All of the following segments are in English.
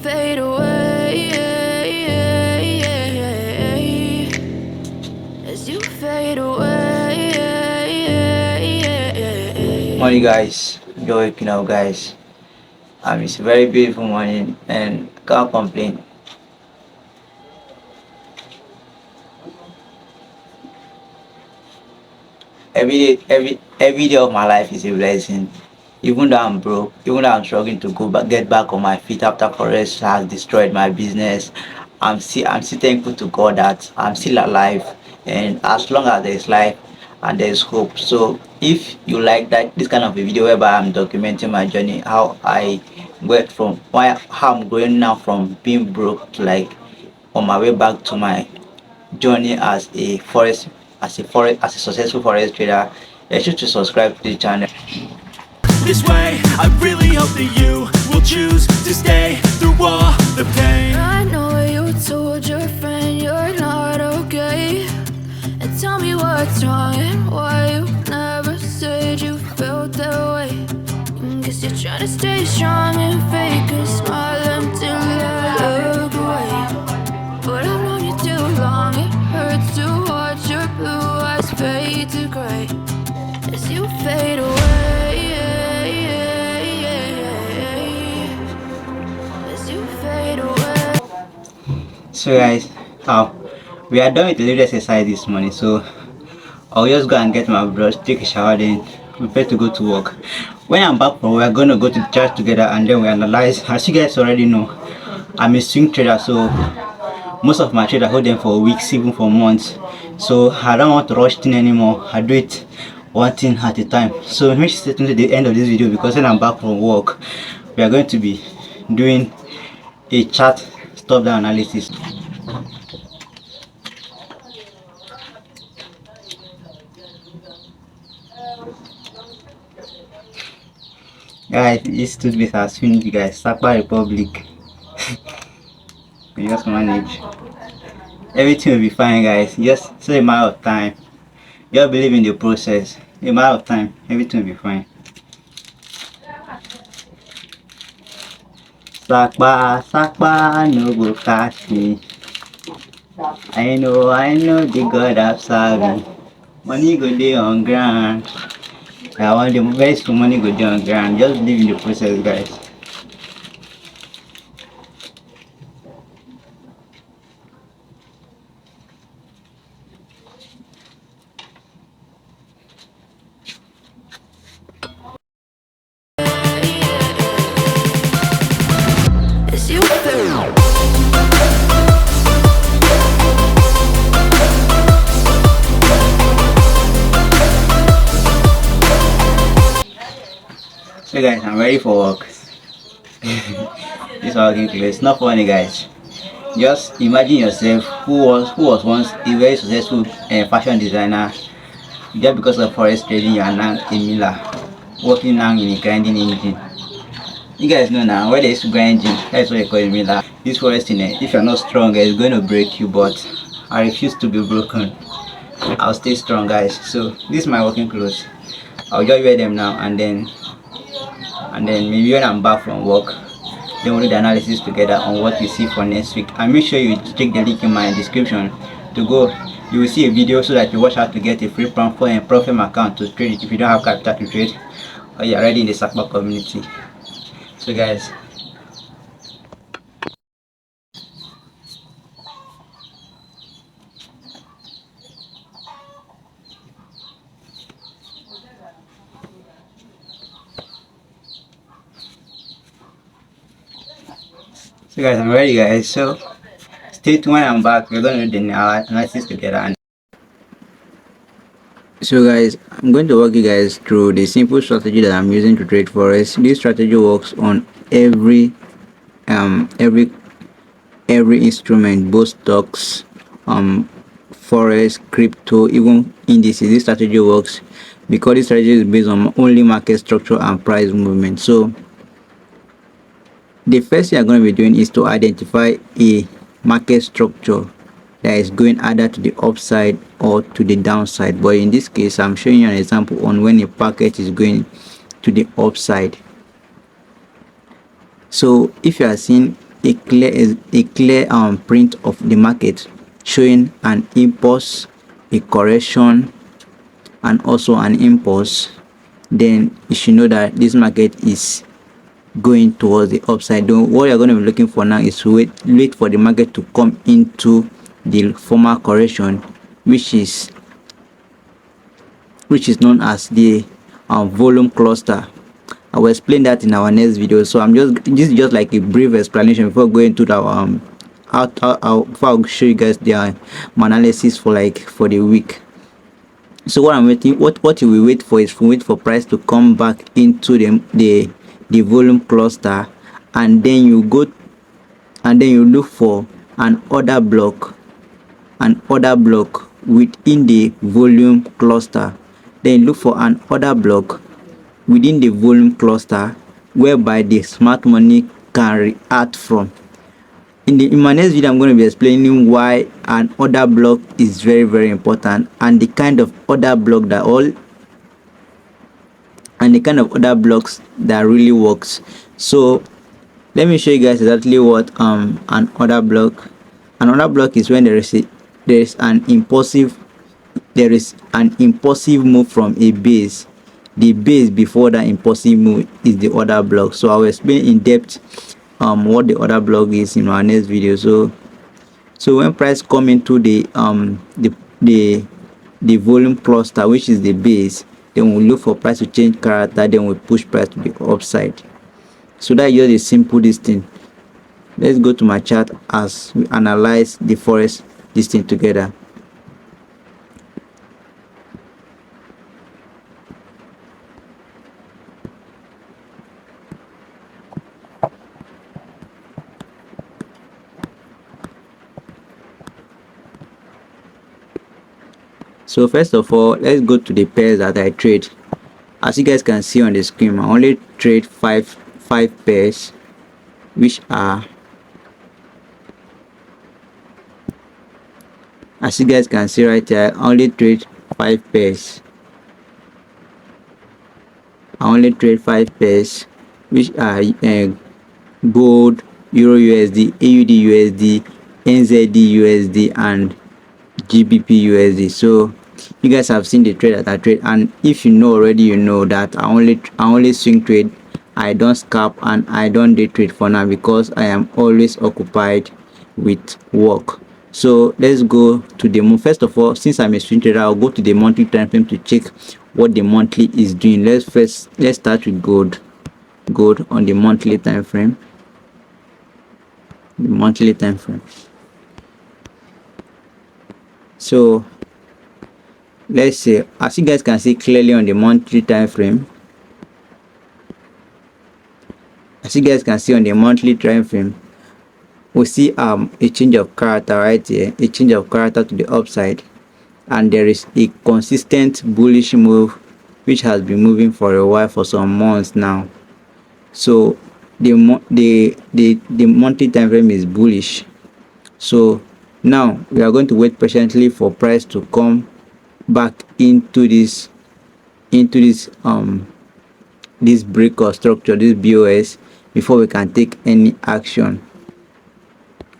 fade away, as you fade away. Morning guys, you're waking up guys. It's a very beautiful morning and can't complain. Every day of my life is a blessing. Even though I'm broke, even though I'm struggling to get back on my feet after Forex has destroyed my business, I'm still thankful to God that I'm still alive, and as long as there's life and there's hope. So if you like that this kind of a video whereby I'm documenting my journey, how I went from how I'm going now from being broke to like on my way back to my journey as a successful forex trader, make sure to subscribe to the channel. This way, I really hope that you will choose to stay through all the pain. I know you told your friend you're not okay, and tell me what's wrong and why you never said you felt that way. Guess you're trying to stay strong and fake a smile until I look away. But I've known you too long, it hurts to watch your blue eyes fade to gray as you fade away, as you fade away. So guys, we are done with the little exercise this morning, so I'll just go and get my brush, take a shower, then prepare to go to work. When I'm back from work, we're gonna go to the church together and then we analyze. As you guys already know, I'm a swing trader, so most of my trades I hold them for weeks, even for months. So I don't want to rush things anymore. I do it one thing at a time. So make sure to stay tuned to the end of this video, because when I'm back from work, we are going to be doing a chart stop down analysis. Guys, this toothpaste has finished, you guys. Sapa Republic. We just manage. Everything will be fine, guys. Just it's a matter of time. Just believe in the process. A matter of time, everything will be fine. Sakpa, no go catch me. I know the God have served me. Money go dey on ground. I want the best for money go dey on ground. Just believe in the process, guys. As you fade. So guys, I'm ready for work. This working place. It's not funny, guys. Just imagine yourself who was once a very successful fashion designer. Just because of forex trading, you are now a miller, working now in a grinding engine. You guys know now where they used to grind engine, that's what you call a miller. This forex thing, if you're not strong, it's going to break you, but I refuse to be broken. I'll stay strong, guys. So this is my working clothes. I'll just wear them now, and then maybe when I'm back from work, then we'll do the analysis together on what you see for next week. And make sure you check the link in my description to go. You will see a video so that you watch how to get a free platform and profit account to trade it if you don't have capital to trade or you're already in the Sakpa community. So guys, I'm ready, guys. So stay tuned. When I'm back, we're going to do the analysis together. So guys, I'm going to walk you guys through the simple strategy that I'm using to trade forex. This strategy works on every instrument, both stocks, forex, crypto, even indices. This strategy works because this strategy is based on only market structure and price movement. So the first thing I'm going to be doing is to identify a market structure that is going either to the upside or to the downside. But in this case, I'm showing you an example on when a packet is going to the upside. So if you are seeing a clear print of the market showing an impulse, a correction, and also an impulse, then you should know that this market is going towards the upside. Then what you're going to be looking for now is wait for the market to come into the former correction, which is known as the volume cluster. I will explain that in our next video. So this is just like a brief explanation before going to the before I'll show you guys the my analysis for the week. So what you will wait for is wait for price to come back into the volume cluster, and then you look for an order block within the volume cluster. Then look for an order block within the volume cluster whereby the smart money can react from. In my next video, I'm going to be explaining why an order block is very, very important, and the kind of order block that really works. So let me show you guys exactly what an order block is. When there is an impulsive move from a base. The base before that impulsive move is the order block. So I will explain in depth what the order block is in our next video. So when price come into the volume cluster, which is the base, then we'll look for price to change character, then we'll push price to the upside. So that is just a simple thing. Let's go to my chart as we analyze the Forex this thing together. So first of all, let's go to the pairs that I trade. As you guys can see on the screen, I only trade five pairs, which are, as you guys can see right here, I only trade 5 pairs. Which are gold, euro USD, AUD USD, NZD USD, and GBP USD. So you guys have seen the trade that I trade, and if you know already, you know that I only swing trade. I don't scalp and I don't day trade for now because I am always occupied with work. So let's go to the month. First of all, since I'm a swing trader, I'll go to the monthly time frame to check what the monthly is doing. Let's start with gold on the monthly time frame. So let's say, as you guys can see clearly on the monthly time frame, we see a change of character right here, a change of character to the upside, and there is a consistent bullish move which has been moving for a while, for some months now. So the monthly time frame is bullish. So now we are going to wait patiently for price to come back into this break or structure, this BOS, before we can take any action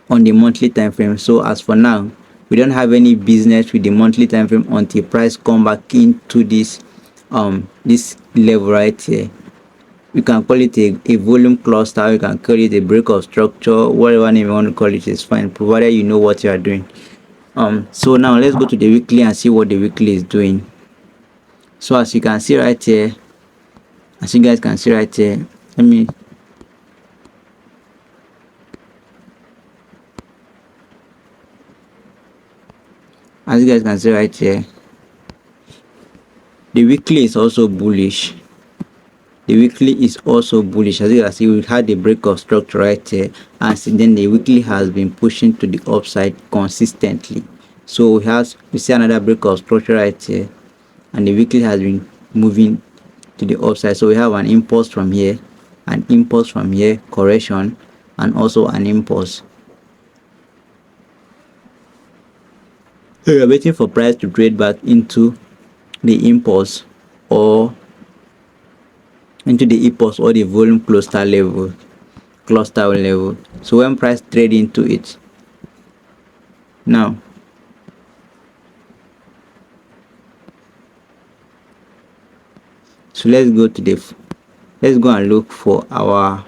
on the monthly time frame. So as for now, we don't have any business with the monthly time frame until price come back into this level right here. You can call it a volume cluster, you can call it a break of structure, whatever name you want to call it is fine, provided you know what you are doing. So now let's go to the weekly and see what the weekly is doing. So as you can see right here, as you guys can see right here, as you guys can see right here, the weekly is also bullish. As you can see, we had the break of structure right here, and then the weekly has been pushing to the upside consistently. So we see another break of structure right here, and the weekly has been moving to the upside. So we have an impulse from here, correction, and also an impulse. So we are waiting for price to trade back into the impulse or the volume cluster level. cluster level. So when price trade into it now, so let's go and look for our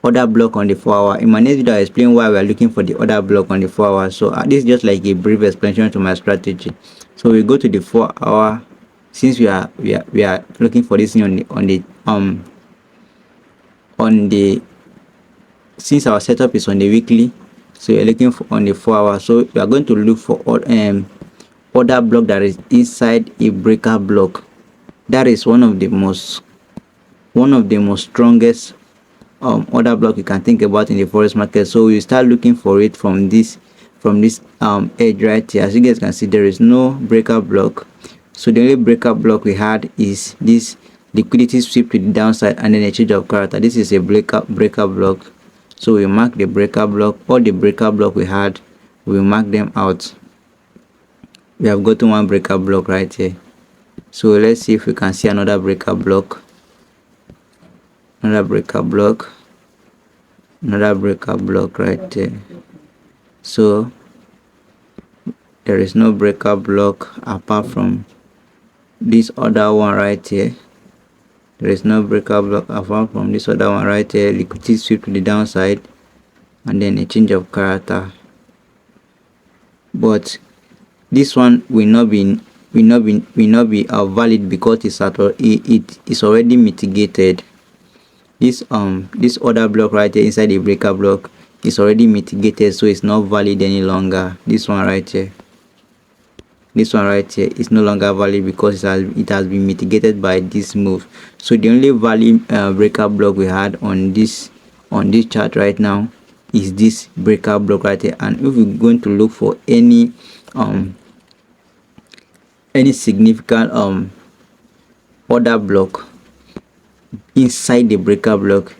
order block on the 4 hour. In my next video, I explain why we are looking for the order block on the 4 hour. So this is just like a brief explanation to my strategy. So we go to the 4 hour. Since we are looking for this thing on the since our setup is on the weekly, so we are looking for on the 4 hour. So we are going to look for order block that is inside a breaker block. That is one of the most strongest order block you can think about in the forex market. So we start looking for it from this edge right here. As you guys can see, there is no breaker block. So the only breaker block we had is this liquidity sweep to the downside and then a change of character. This is a breaker block. So we mark the breaker block. All the breaker block we had, we mark them out. We have gotten one breaker block right here. So let's see if we can see another breaker block. Another breaker block right there. So there is no breaker block apart from this other one right here. There is no breaker block apart from this other one right here. Liquidity sweep to the downside and then a change of character. But this one will not be valid because it is already mitigated. This order block right here inside the breaker block is already mitigated, so it's not valid any longer. This one right here is no longer valid because it has been mitigated by this move. So the only valid breaker block we had on this chart right now is this breaker block right here. And if we're going to look for any significant order block inside the breaker block,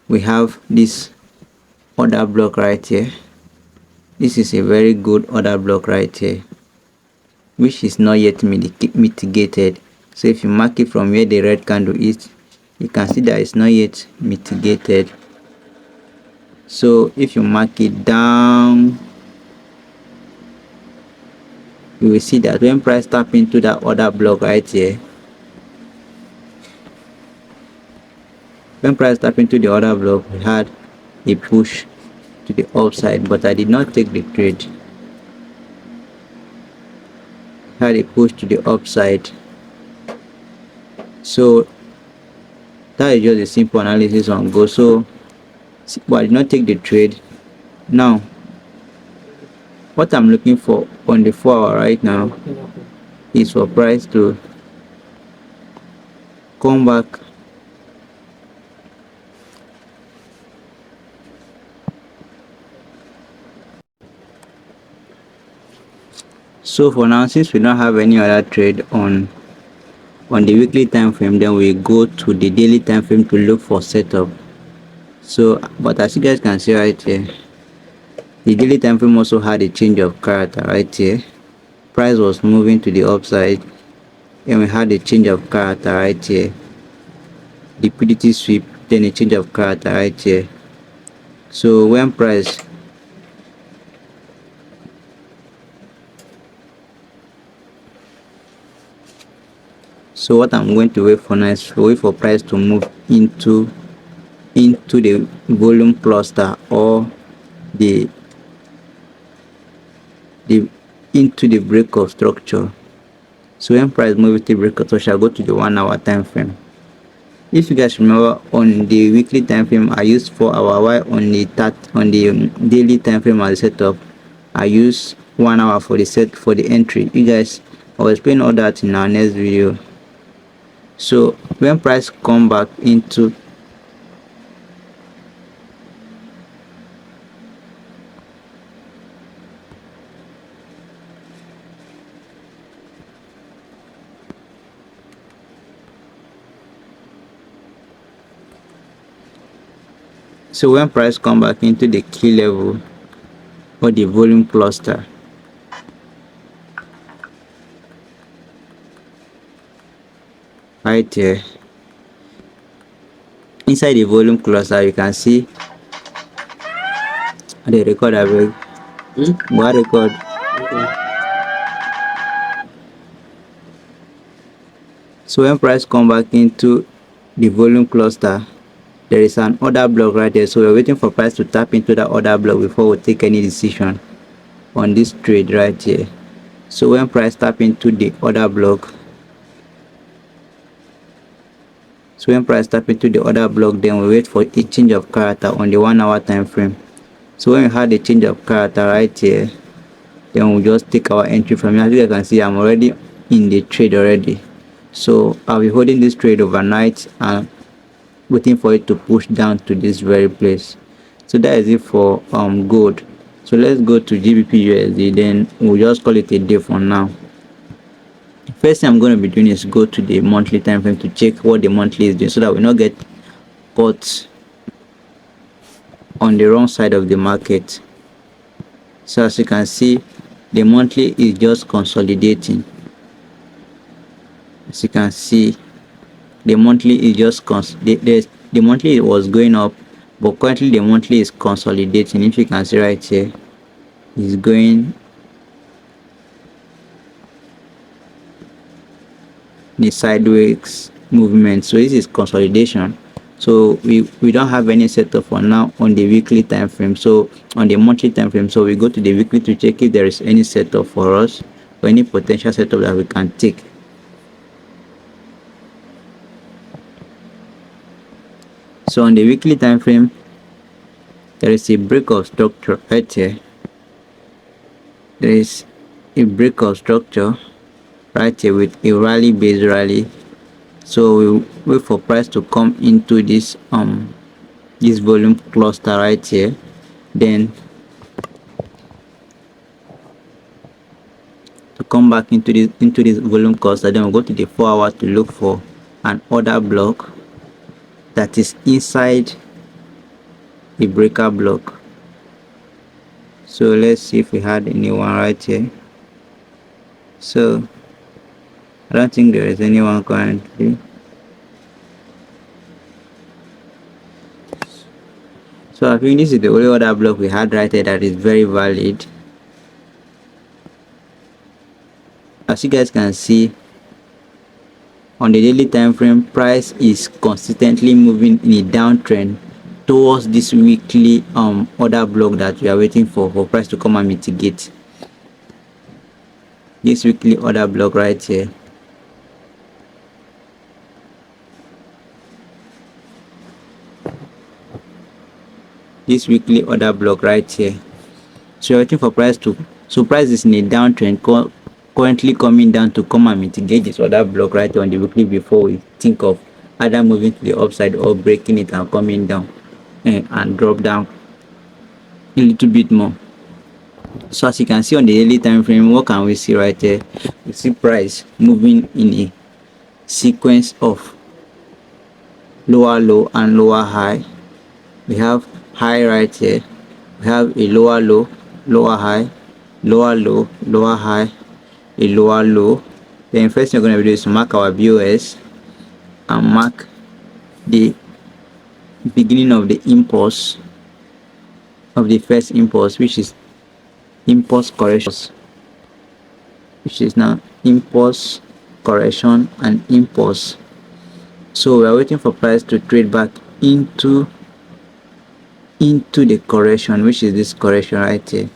we have this order block right here. This is a very good order block right here, which is not yet mitigated. So if you mark it from where the red candle is, you can see that it's not yet mitigated. So if you mark it down, you will see that when price tap into that order block right here, when price tap into the order block, we had a push to the upside, but I did not take the trade. Had a push to the upside. So that is just a simple analysis on go. So but I did not take the trade. Now what I'm looking for on the 4 hour right now is for price to come back so for now, since we don't have any other trade on the weekly time frame, then we go to the daily time frame to look for setup. So but as you guys can see right here, the daily time frame also had a change of character right here. Price was moving to the upside and we had a change of character right here. Liquidity sweep, then a change of character right here. So when price so what I'm going to wait for now is wait for price to move into the volume cluster or into the break of structure. So when price moves to the break of structure, go to the 1 hour time frame. If you guys remember, on the weekly time frame I used 4 hour, while on the daily time frame as a setup I use 1 hour for the entry. You guys, I'll explain all that in our next video. So when price come back into the key level or the volume cluster right here, inside the volume cluster you can see the record abeg. What record? Okay. So when price come back into the volume cluster, there is an order block right there. So we're waiting for price to tap into that order block before we take any decision on this trade right here. So when price tap into the order block, then we wait for a change of character on the 1 hour time frame. So when we have the change of character right here, then we'll just take our entry from here. As you can see, I'm already in the trade already. So I'll be holding this trade overnight and waiting for it to push down to this very place. So that is it for gold. So let's go to GBP USD, then we'll just call it a day for now. First thing I'm going to be doing is go to the monthly time frame to check what the monthly is doing, so that we not get caught on the wrong side of the market. So as you can see, the monthly is just consolidating. As you can see, the monthly is just the monthly was going up, but currently the monthly is consolidating. If you can see right here, it's going the sideways movement. So this is consolidation. So we don't have any setup for now on the weekly time frame, so on the monthly time frame. So we go to the weekly to check if there is any setup for us or any potential setup that we can take. So on the weekly time frame, there is a break of structure right here. There is a break of structure right here with a rally based rally. So we wait for price to come into this volume cluster right here, then to come back into this volume cluster. Then we'll go to the 4 hour to look for an order block that is inside the breaker block. So let's see if we had anyone right here. So I don't think there is anyone currently. So I think this is the only order block we had right here that is very valid. As you guys can see, on the daily time frame, price is consistently moving in a downtrend towards this weekly order block that we are waiting for price to come and mitigate. This weekly order block right here. This weekly order block right here. So you're waiting for price to, so price is in a downtrend, currently coming down to come and mitigate this order block right on the weekly before we think of either moving to the upside or breaking it and coming down and drop down a little bit more. So as you can see on the daily time frame, what can we see right there? We see price moving in a sequence of lower low and lower high. We have high right here, we have a lower low, lower high, lower low, lower high, a lower low. Then first thing we're going to do is to mark our BOS and mark the beginning of the impulse of the first impulse, which is impulse correction, which is now impulse correction and impulse. So we are waiting for price to trade back into the correction, which is this correction right here.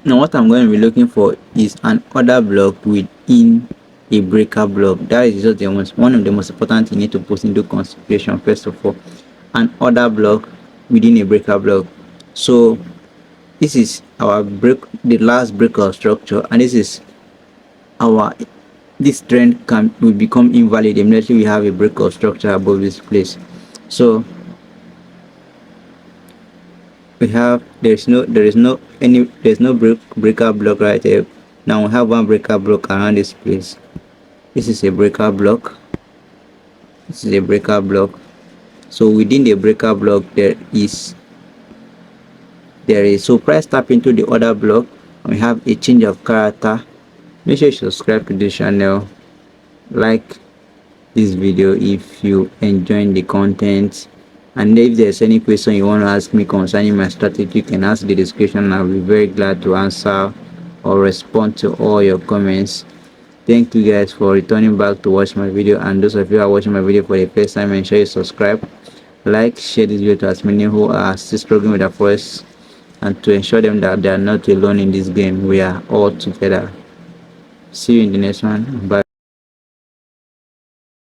Now what I'm going to be looking for is an order block within a breaker block. That is just one of the most important things you need to put into consideration. First of all, an order block within a breaker block. So this is our the last breaker structure, and this trend will become invalid immediately we have a breaker structure above this place. So we have there's no breaker block right here. Now we have one breaker block around this place. This is a breaker block. This is a breaker block. So within the breaker block there is so press tap into the other block and we have a change of character. Make sure you subscribe to this channel, like this video if you enjoy the content, and if there's any question you want to ask me concerning my strategy, you can ask the description. I'll be very glad to answer or respond to all your comments. Thank you guys for returning back to watch my video, and those of you who are watching my video for the first time, ensure you subscribe, like, share this video to as many who are still struggling with the Forex, and to ensure them that they are not alone in this game. We are all together. See you in the next one. Bye.